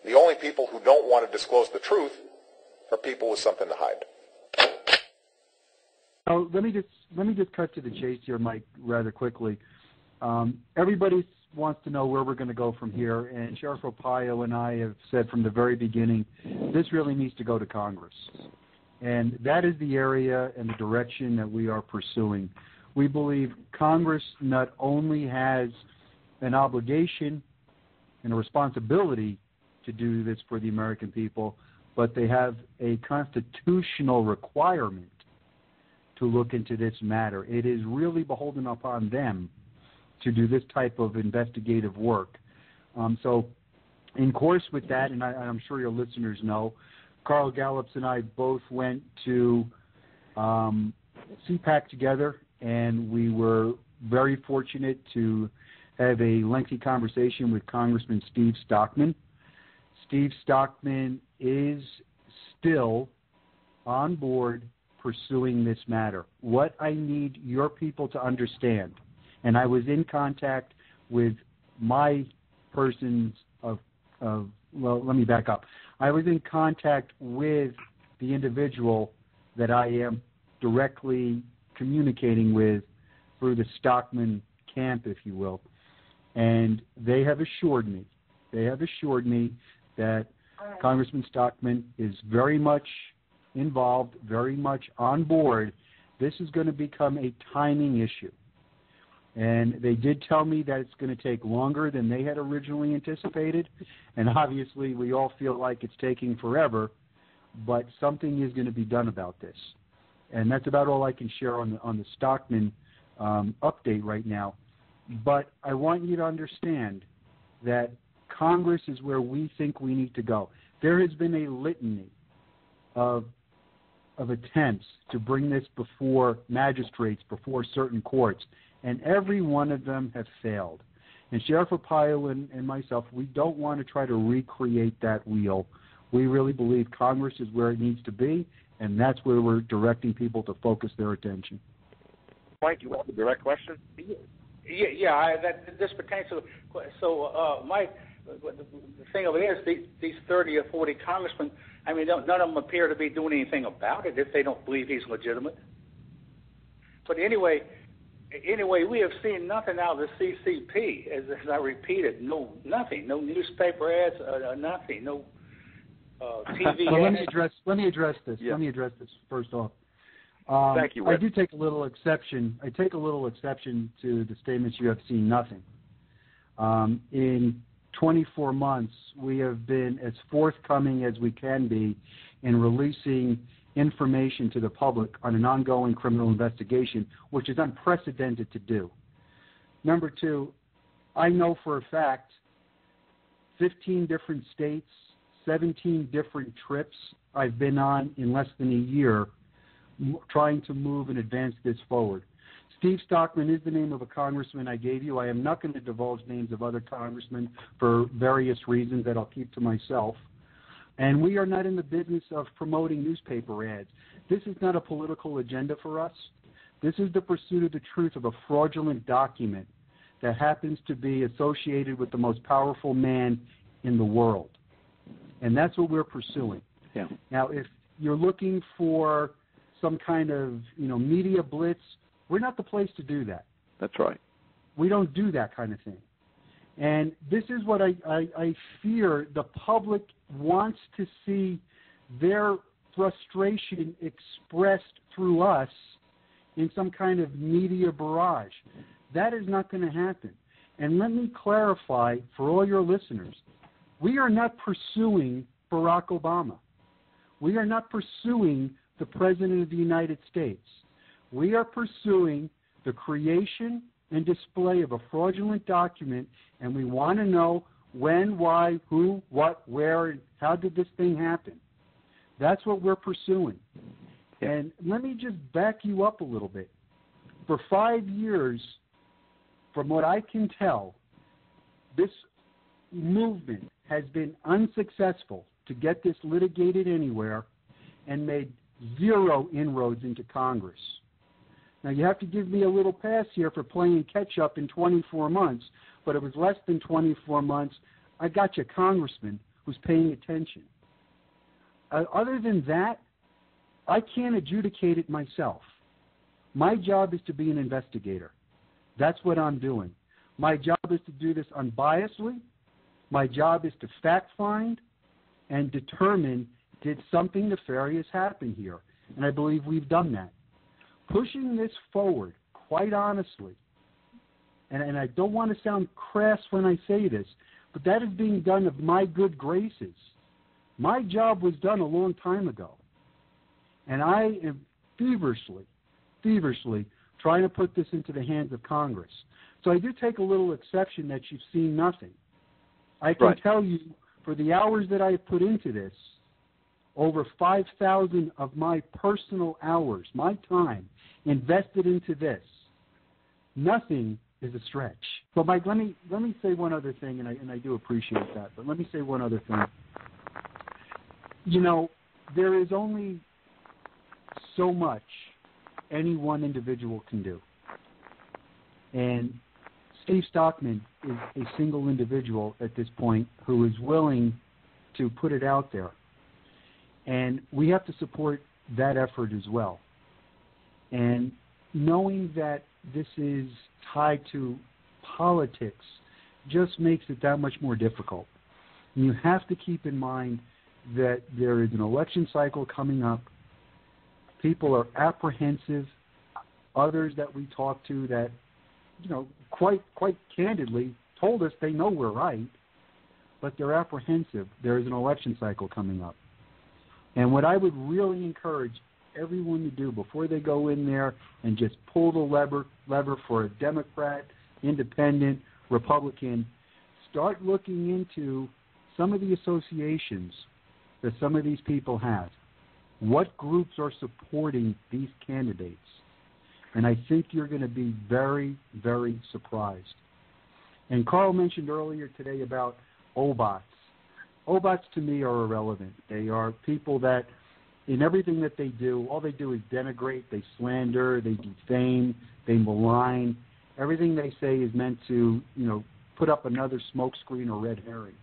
The only people who don't want to disclose the truth are people with something to hide. Let me just cut to the chase here, Mike, rather quickly. Everybody wants to know where we're going to go from here, and Sheriff Arpaio and I have said from the very beginning, this really needs to go to Congress. And that is the area and the direction that we are pursuing. We believe Congress not only has an obligation and a responsibility to do this for the American people, but they have a constitutional requirement to look into this matter. It is really beholden upon them to do this type of investigative work. So in course with that, and I'm sure your listeners know, Carl Gallups and I both went to CPAC together, and we were very fortunate to have a lengthy conversation with Congressman Steve Stockman. Steve Stockman is still on board pursuing this matter. What I need your people to understand, and I was in contact with my persons well, let me back up. I was in contact with the individual that I am directly communicating with through the Stockman camp, if you will, and they have assured me that Congressman Stockman is very much involved, very much on board. This is going to become a timing issue. And they did tell me that it's going to take longer than they had originally anticipated. And obviously we all feel like it's taking forever, but something is going to be done about this. And that's about all I can share on the Stockman update right now. But I want you to understand that Congress is where we think we need to go. There has been a litany of attempts to bring this before magistrates, before certain courts, and every one of them have failed. And Sheriff Arpaio and myself, we don't want to try to recreate that wheel. We really believe Congress is where it needs to be, and that's where we're directing people to focus their attention. Mike, you want a direct question? This pertains to. So, Mike, the thing of it is, these 30 or 40 congressmen, I mean, none of them appear to be doing anything about it if they don't believe he's legitimate. But anyway, we have seen nothing out of the CCP, as I repeated, nothing, no newspaper ads, nothing, no TV well, ads. Let me address this. Yeah. Let me address this first off. Thank you, I Rick. do take a little exception. I take a little exception to the statements you have seen nothing. In 24 months, we have been as forthcoming as we can be in releasing information to the public on an ongoing criminal investigation, which is unprecedented to do. Number two, I know for a fact 15 different states, 17 different trips I've been on in less than a year trying to move and advance this forward. Steve Stockman is the name of a congressman I gave you. I am not going to divulge names of other congressmen for various reasons that I'll keep to myself. And we are not in the business of promoting newspaper ads. This is not a political agenda for us. This is the pursuit of the truth of a fraudulent document that happens to be associated with the most powerful man in the world. And that's what we're pursuing. Yeah. Now, if you're looking for some kind of, media blitz, we're not the place to do that. That's right. We don't do that kind of thing. And this is what I fear the public wants to see their frustration expressed through us in some kind of media barrage. That is not going to happen. And let me clarify for all your listeners, we are not pursuing Barack Obama. We are not pursuing the President of the United States. We are pursuing the creation and display of a fraudulent document, and we want to know when, why, who, what, where, and how did this thing happen. That's what we're pursuing. Yeah. And let me just back you up a little bit. For 5 years, from what I can tell, this movement has been unsuccessful to get this litigated anywhere and made zero inroads into Congress. Now, you have to give me a little pass here for playing catch-up in 24 months, but it was less than 24 months. I got you, Congressman. who's paying attention. Other than that, I can't adjudicate it myself. My job is to be an investigator. That's what I'm doing. My job is to do this unbiasedly. My job is to fact find and determine, did something nefarious happen here? And I believe we've done that. Pushing this forward, quite honestly, and I don't want to sound crass when I say this, but that is being done of my good graces. My job was done a long time ago. And I am feverishly trying to put this into the hands of Congress. So I do take a little exception that you've seen nothing. I can tell you, for the hours that I have put into this, over 5,000 of my personal hours, my time, invested into this, nothing is a stretch. But Mike, let me say one other thing, and I do appreciate that, but let me say one other thing. You know, there is only so much any one individual can do. And Steve Stockman is a single individual at this point who is willing to put it out there. And we have to support that effort as well. And knowing that this is tied to politics just makes it that much more difficult. And you have to keep in mind that there is an election cycle coming up. People are apprehensive. Others that we talk to that, you know, quite candidly told us they know we're right, but they're apprehensive. There is an election cycle coming up. And what I would really encourage everyone to do before they go in there and just pull the lever for a Democrat, Independent, Republican, start looking into some of the associations that some of these people have. What groups are supporting these candidates? And I think you're going to be very, very surprised. And Carl mentioned earlier today about OBOTs. OBOTs to me are irrelevant. They are people that, in everything that they do, all they do is denigrate, they slander, they defame, they malign. Everything they say is meant to, you know, put up another smokescreen or red herring.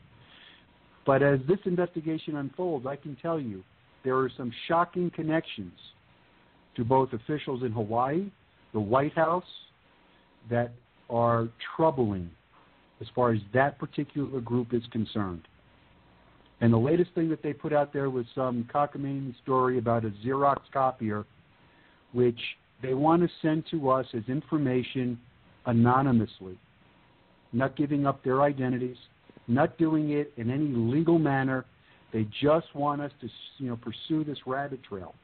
But as this investigation unfolds, I can tell you there are some shocking connections to both officials in Hawaii, the White House, that are troubling as far as that particular group is concerned. And the latest thing that they put out there was some cockamamie story about a Xerox copier, which they want to send to us as information anonymously, not giving up their identities, not doing it in any legal manner. They just want us to, you know, pursue this rabbit trail.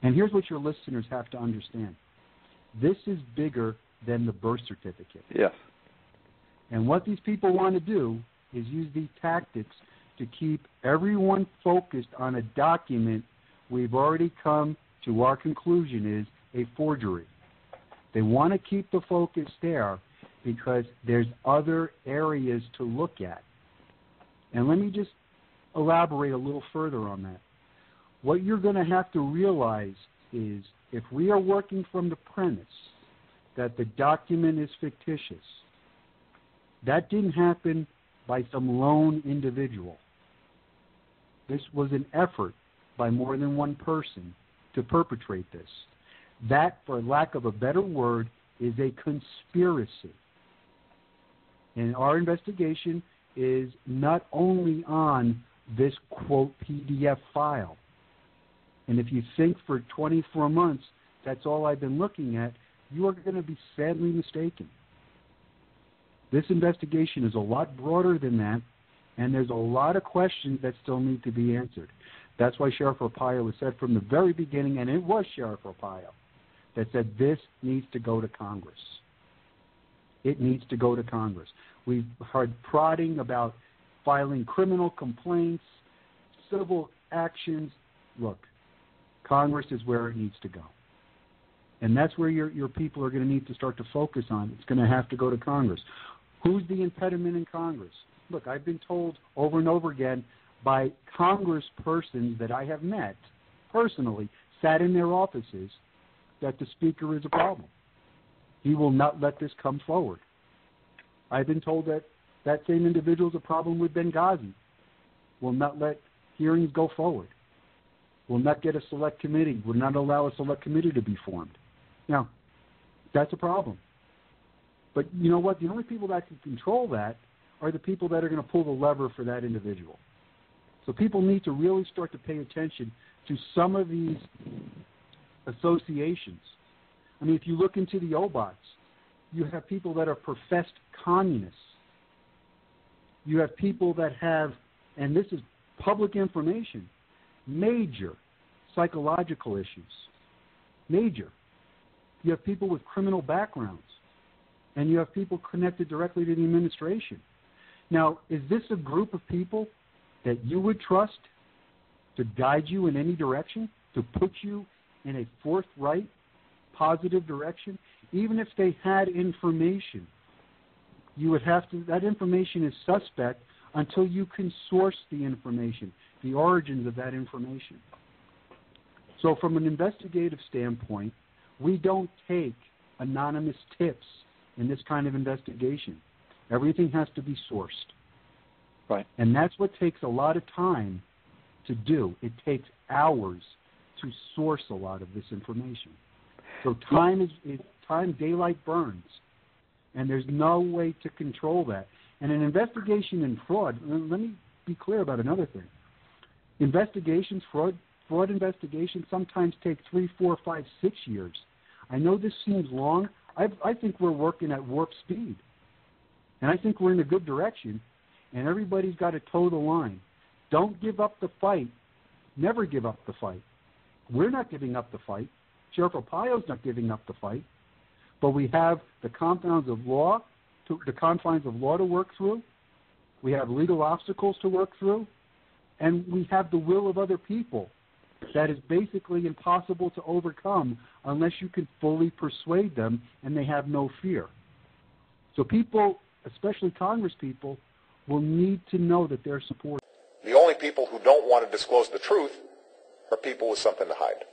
And here's what your listeners have to understand. This is bigger than the birth certificate. Yes. And what these people want to do is use these tactics to keep everyone focused on a document we've already come to our conclusion is a forgery. They want to keep the focus there because there's other areas to look at. And let me just elaborate a little further on that. What you're going to have to realize is if we are working from the premise that the document is fictitious, that didn't happen by some lone individual. This was an effort by more than one person to perpetrate this. That, for lack of a better word, is a conspiracy. And our investigation is not only on this, quote, PDF file. And if you think for 24 months that's all I've been looking at, you are going to be sadly mistaken. This investigation is a lot broader than that, and there's a lot of questions that still need to be answered. That's why Sheriff Arpaio has said from the very beginning, and it was Sheriff Arpaio that said this needs to go to Congress. It needs to go to Congress. We've heard prodding about filing criminal complaints, civil actions. Look, Congress is where it needs to go. And that's where your people are going to need to start to focus on. It's going to have to go to Congress. Who's the impediment in Congress? Look, I've been told over and over again by congresspersons that I have met personally, sat in their offices, that the Speaker is a problem. He will not let this come forward. I've been told that that same individual is a problem with Benghazi. will not let hearings go forward, will not get a select committee, will not allow a select committee to be formed. Now, that's a problem. But you know what? The only people that can control that are the people that are going to pull the lever for that individual. So people need to really start to pay attention to some of these associations. I mean, if you look into the OBOTs, you have people that are professed communists. You have people that have, and this is public information, major psychological issues. Major. You have people with criminal backgrounds. And you have people connected directly to the administration. Now, is this a group of people that you would trust to guide you in any direction, to put you in a forthright, positive direction? Even if they had information, you would have to, that information is suspect until you can source the information, the origins of that information. So from an investigative standpoint, we don't take anonymous tips in this kind of investigation. Everything has to be sourced. Right. And that's what takes a lot of time to do. It takes hours to source a lot of this information. So time, daylight burns. And there's no way to control that. And an investigation in fraud, let me be clear about another thing. Investigations, fraud investigations sometimes take 3, 4, 5, 6 years. I know this seems long. I think we're working at warp speed. And I think we're in a good direction. And everybody's got to toe the line. Don't give up the fight. Never give up the fight. We're not giving up the fight. Sheriff Arpaio's not giving up the fight. But we have the confines of law to work through. We have legal obstacles to work through. And we have the will of other people that is basically impossible to overcome unless you can fully persuade them and they have no fear. So people, especially Congress people, will need to know that they're supported. The only people who don't want to disclose the truth are people with something to hide.